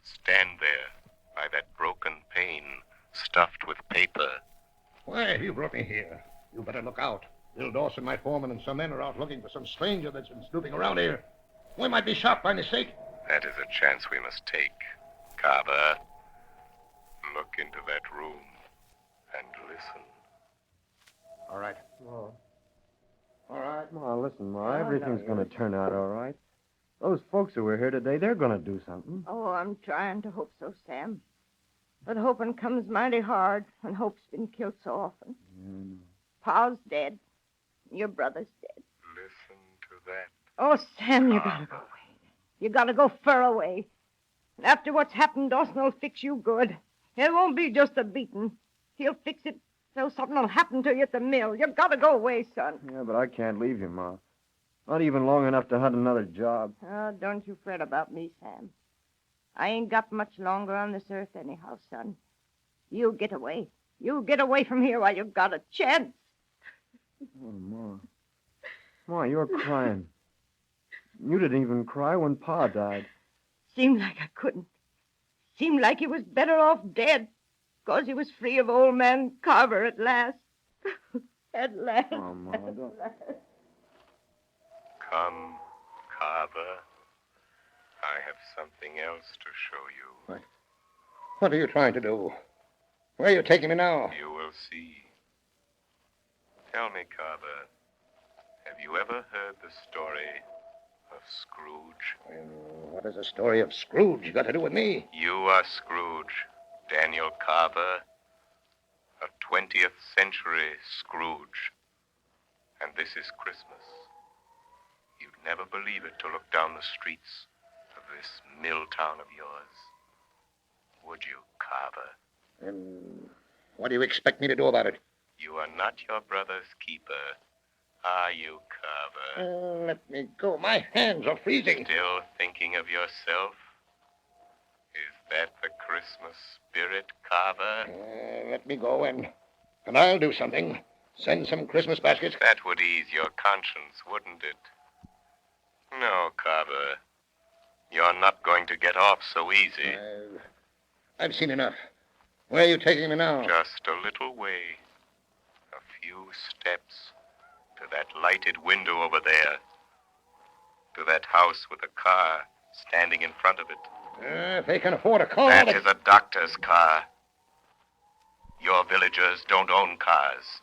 Stand there by that broken pane stuffed with paper. Why have you brought me here? You better look out. Bill Dawson, my foreman, and some men are out looking for some stranger that's been snooping around here. We might be shot by mistake. That is a chance we must take. Carver, look into that room and listen. All right. All right, Ma, listen, Ma. Everything's going to turn out all right. Those folks who were here today, they're going to do something. Oh, I'm trying to hope so, Sam. But hoping comes mighty hard when hope's been killed so often. Pa's dead. Your brother's dead. Listen to that. Oh, Sam, you gotta go away. You gotta go far away. And after what's happened, Dawson will fix you good. It won't be just a beating. He'll fix it so something will happen to you at the mill. You gotta go away, son. Yeah, but I can't leave you, Ma. Not even long enough to hunt another job. Oh, don't you fret about me, Sam. I ain't got much longer on this earth anyhow, son. You get away. You get away from here while you've got a chance. Oh, Ma. Ma, you're crying. You didn't even cry when Pa died. Seemed like I couldn't. Seemed like he was better off dead, 'cause he was free of old man Carver at last. At last. Oh, Ma, don't... Come, Carver. I have something else to show you. What are you trying to do? Where are you taking me now? You will see. Tell me, Carver, have you ever heard the story of Scrooge? Well, what has the story of Scrooge got to do with me? You are Scrooge, Daniel Carver, a 20th century Scrooge. And this is Christmas. You'd never believe it to look down the streets of this mill town of yours. Would you, Carver? And what do you expect me to do about it? You are not your brother's keeper, are you, Carver? Let me go. My hands are freezing. Still thinking of yourself? Is that the Christmas spirit, Carver? Let me go and I'll do something. Send some Christmas baskets. That would ease your conscience, wouldn't it? No, Carver. You're not going to get off so easy. I've seen enough. Where are you taking me now? Just a little way. A few steps. To that lighted window over there. To that house with a car standing in front of it. If they can afford a car... That is a doctor's car. Your villagers don't own cars.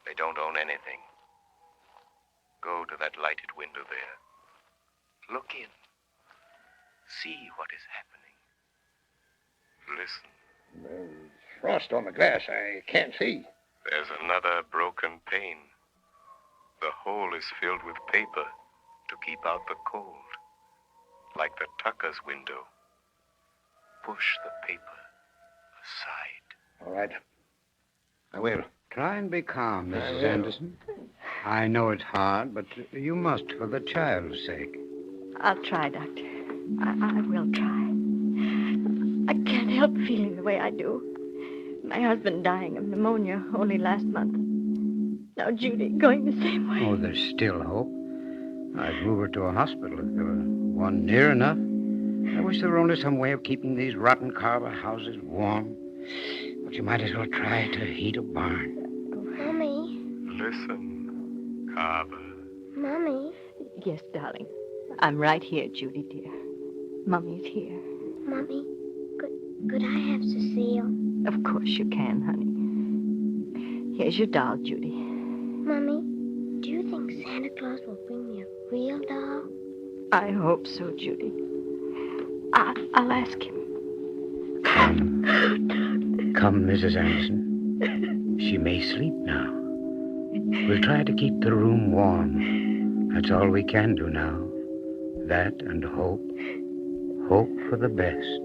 They don't own anything. Go to that lighted window there. Look in. See what is happening. Listen. There's frost on the glass. I can't see. There's another broken pane. The hole is filled with paper to keep out the cold. Like the tucker's window. Push the paper aside. All right. I will. Try and be calm, Mrs. Anderson. I know it's hard, but you must for the child's sake. I'll try, Doctor. I will try. I can't help feeling the way I do. My husband dying of pneumonia only last month. Now Judy going the same way. Oh, there's still hope. I'd move her to a hospital if there were one near enough. I wish there were only some way of keeping these rotten Carver houses warm. But you might as well try to heat a barn. Mommy. Listen, Carver. Mommy. Yes, darling. I'm right here, Judy, dear. Mummy's here. Mommy, could I have Cecile? Of course you can, honey. Here's your doll, Judy. Mommy, do you think Santa Claus will bring me a real doll? I hope so, Judy. I'll ask him. Come, Mrs. Anderson. She may sleep now. We'll try to keep the room warm. That's all we can do now. That and hope. Hope for the best.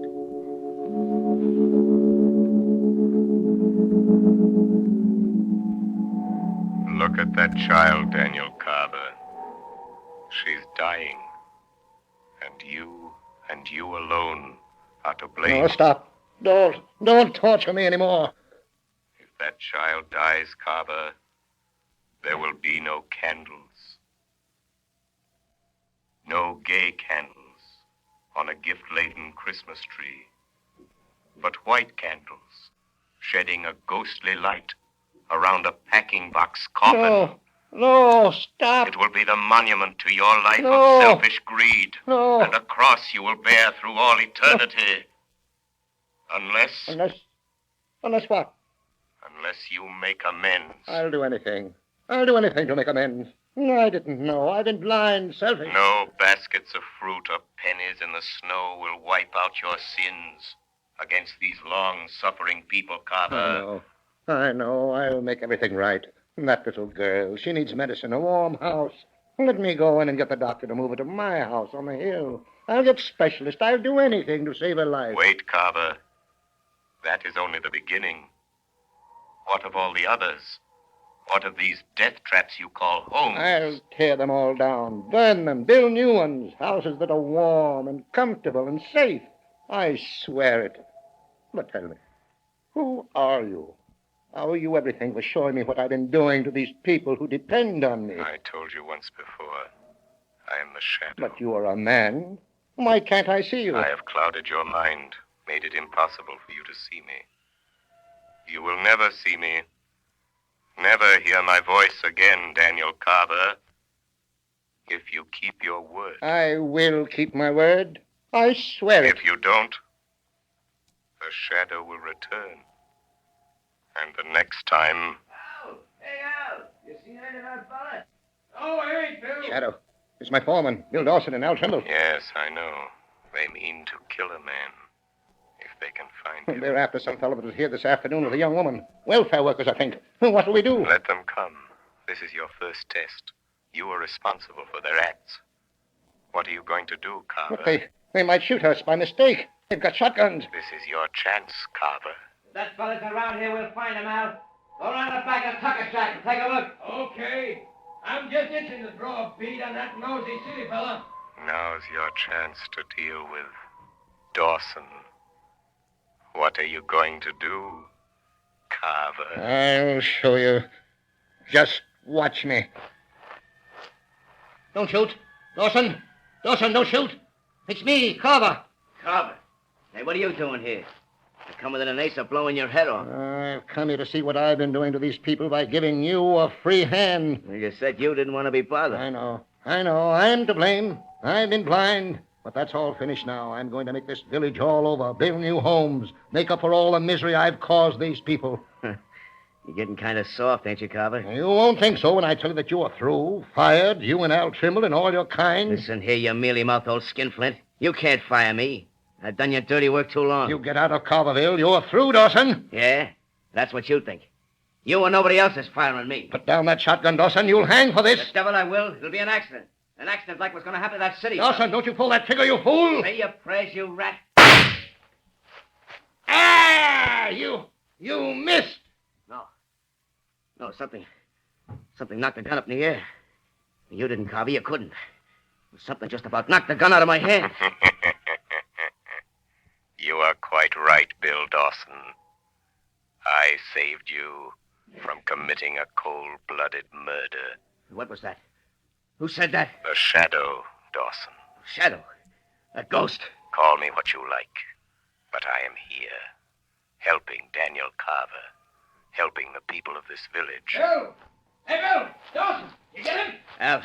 Look at that child, Daniel Carver. She's dying. And you alone are to blame. No, stop. Don't torture me anymore. If that child dies, Carver, there will be no candles. No gay candles on a gift-laden Christmas tree. But white candles, shedding a ghostly light around a packing box coffin. No, stop. It will be the monument to your life No. of selfish greed. No. And a cross you will bear through all eternity. Unless Unless what? Unless you make amends. I'll do anything. I'll do anything to make amends. I didn't know. I've been blind, selfish. No baskets of fruit or pennies in the snow will wipe out your sins against these long-suffering people, Carver. I know. I'll make everything right. That little girl, she needs medicine, a warm house. Let me go in and get the doctor to move her to my house on the hill. I'll get specialists. I'll do anything to save her life. Wait, Carver. That is only the beginning. What of all the others? What of these death traps you call homes? I'll tear them all down, burn them, build new ones, houses that are warm and comfortable and safe. I swear it. But tell me, who are you? How are you everything for showing me what I've been doing to these people who depend on me? I told you once before. I am the shadow. But you are a man. Why can't I see you? I have clouded your mind, made it impossible for you to see me. You will never see me. Never hear my voice again, Daniel Carver. If you keep your word. I will keep my word. I swear it. If you don't, the shadow will return. And the next time... Hey, Al! You seen any of that fella? Oh, hey, Bill. Shadow. It's my foreman, Bill Dawson and Al Trimble. Yes, I know. They mean to kill a man. If they can find him. They're after some fellow that was here this afternoon with a young woman. Welfare workers, I think. What'll we do? Let them come. This is your first test. You are responsible for their acts. What are you going to do, Carver? But they might shoot us by mistake. They've got shotguns. This is your chance, Carver. If that fella's around here, we'll find him, Al. Go around the back of Tucker's shack and take a look. Okay. I'm just itching to draw a bead on that nosy city fella. Now's your chance to deal with Dawson. What are you going to do, Carver? I'll show you. Just watch me. Don't shoot. Dawson! Dawson, don't shoot! It's me, Carver. Carver. Hey, what are you doing here? I come within an ace of blowing your head off. I've come here to see what I've been doing to these people by giving you a free hand. Well, you said you didn't want to be bothered. I know. I'm to blame. I've been blind. But that's all finished now. I'm going to make this village all over, build new homes, make up for all the misery I've caused these people. You're getting kind of soft, ain't you, Carver? You won't think so when I tell you that you are through, fired, you and Al Trimble and all your kind. Listen here, you mealy-mouthed old skinflint. You can't fire me. I've done your dirty work too long. You get out of Carverville, you're through, Dawson. Yeah? That's what you think. You and nobody else is firing me. Put down that shotgun, Dawson. You'll hang for this. The devil I will. It'll be an accident. An accident like what's going to happen to that city. Dawson, don't you pull that trigger, you fool! Say your prayers, you rat. Ah! You missed! No, something knocked the gun up in the air. You didn't, Carver. You couldn't. Something just about knocked the gun out of my hand. You are quite right, Bill Dawson. I saved you from committing a cold-blooded murder. What was that? Who said that? The shadow, Dawson. Shadow? A ghost? Call me what you like, but I am here, helping Daniel Carver, helping the people of this village. Bill! Hey, Bill! Dawson! You get him? Al,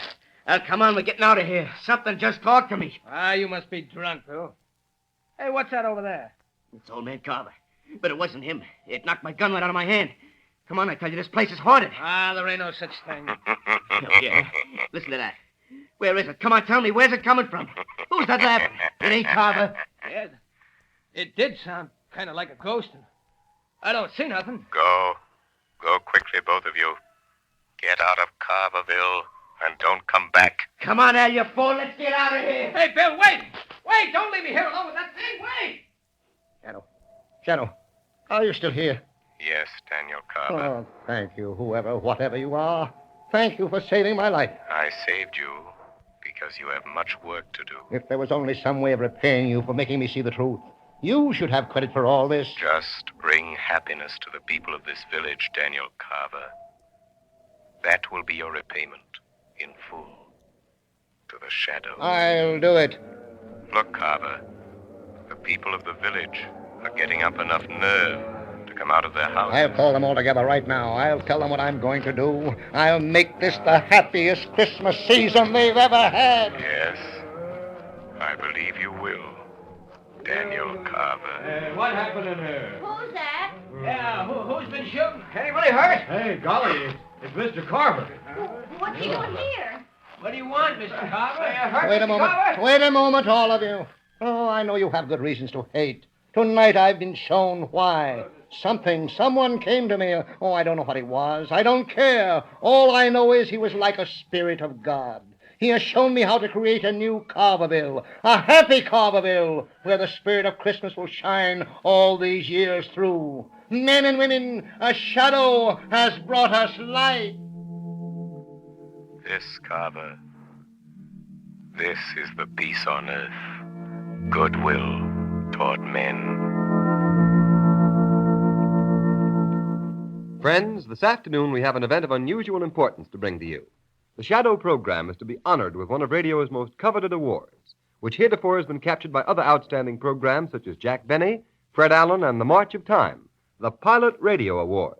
come on. We're getting out of here. Something just talked to me. You must be drunk, Bill. Hey, what's that over there? It's old man Carver. But it wasn't him. It knocked my gun right out of my hand. Come on, I tell you, this place is haunted. There ain't no such thing. Yeah. Listen to that. Where is it? Come on, tell me. Where's it coming from? Who's that laughing? It ain't Carver. Yeah, it did sound kind of like a ghost. I don't see nothing. Go quickly, both of you. Get out of Carverville and don't come back. Come on, Al, you fool. Let's get out of here. Hey, Bill, wait! Wait, don't leave me here alone with that thing. Wait! Shadow, are you still here? Yes, Daniel Carver. Oh, thank you, whatever you are. Thank you for saving my life. I saved you because you have much work to do. If there was only some way of repaying you for making me see the truth, you should have credit for all this. Just bring happiness to the people of this village, Daniel Carver. That will be your repayment in full to the shadow. I'll do it. Look, Carver, the people of the village are getting up enough nerve to come out of their houses. I'll call them all together right now. I'll tell them what I'm going to do. I'll make this the happiest Christmas season they've ever had. Yes, I believe you will, Daniel Carver. What happened in here? Who's that? Yeah, who's been shooting? Anybody hurt? Hey, golly, it's Mr. Carver. What's he doing here? What do you want, Mr. Carver? Hurt, Wait a Mr. moment. Carver? Wait a moment, all of you. Oh, I know you have good reasons to hate. Tonight I've been shown why. Someone came to me. Oh, I don't know what he was. I don't care. All I know is he was like a spirit of God. He has shown me how to create a new Carverville, a happy Carverville, where the spirit of Christmas will shine all these years through. Men and women, a shadow has brought us light. This, Carver, this is the peace on earth, goodwill toward men. Friends, this afternoon we have an event of unusual importance to bring to you. The Shadow program is to be honored with one of radio's most coveted awards, which heretofore has been captured by other outstanding programs such as Jack Benny, Fred Allen, and The March of Time, the Pilot Radio Award.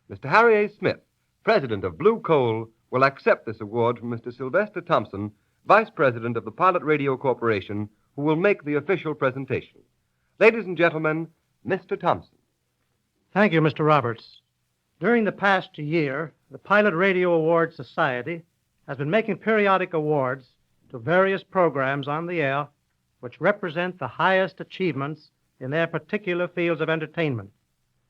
Mr. Harry A. Smith, president of Blue Coal, will accept this award from Mr. Sylvester Thompson, vice president of the Pilot Radio Corporation, who will make the official presentation. Ladies and gentlemen, Mr. Thompson. Thank you, Mr. Roberts. During the past year, the Pilot Radio Awards Society has been making periodic awards to various programs on the air which represent the highest achievements in their particular fields of entertainment.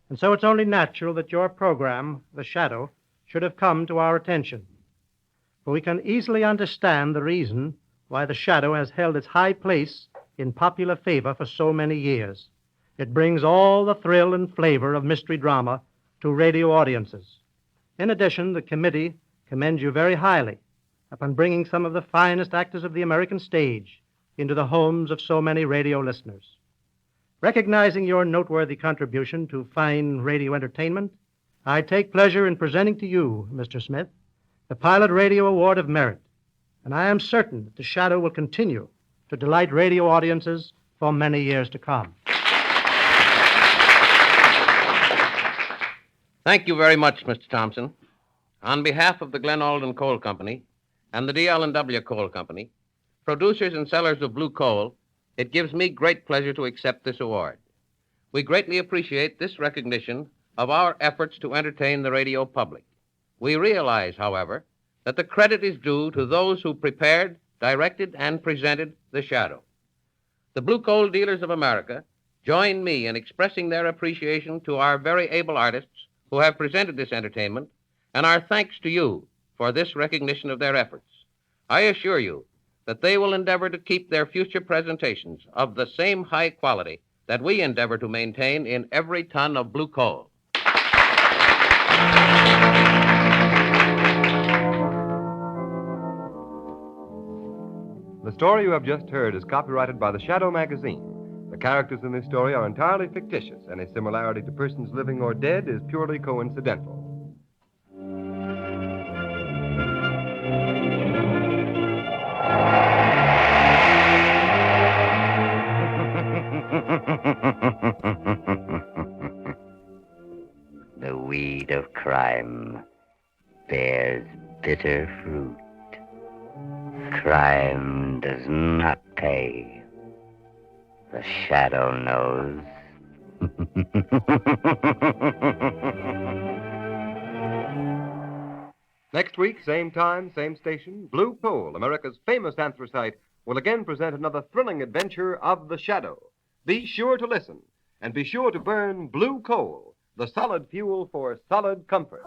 And so it's only natural that your program, The Shadow, should have come to our attention. For we can easily understand the reason why The Shadow has held its high place in popular favor for so many years. It brings all the thrill and flavor of mystery drama to radio audiences. In addition, the committee commends you very highly upon bringing some of the finest actors of the American stage into the homes of so many radio listeners. Recognizing your noteworthy contribution to fine radio entertainment, I take pleasure in presenting to you, Mr. Smith, the Pilot Radio Award of Merit, and I am certain that The Shadow will continue to delight radio audiences for many years to come. Thank you very much, Mr. Thompson. On behalf of the Glen Alden Coal Company and the D.L.&W. Coal Company, producers and sellers of blue coal, it gives me great pleasure to accept this award. We greatly appreciate this recognition of our efforts to entertain the radio public. We realize, however, that the credit is due to those who prepared, directed, and presented The Shadow. The Blue Coal Dealers of America join me in expressing their appreciation to our very able artists who have presented this entertainment, and our thanks to you for this recognition of their efforts. I assure you that they will endeavor to keep their future presentations of the same high quality that we endeavor to maintain in every ton of blue coal. The story you have just heard is copyrighted by the Shadow magazine. The characters in this story are entirely fictitious. Any similarity to persons living or dead is purely coincidental. The weed of crime bears bitter fruit. Crime does not pay. The Shadow knows. Next week, same time, same station, Blue Coal, America's famous anthracite, will again present another thrilling adventure of The Shadow. Be sure to listen, and be sure to burn blue coal, the solid fuel for solid comfort.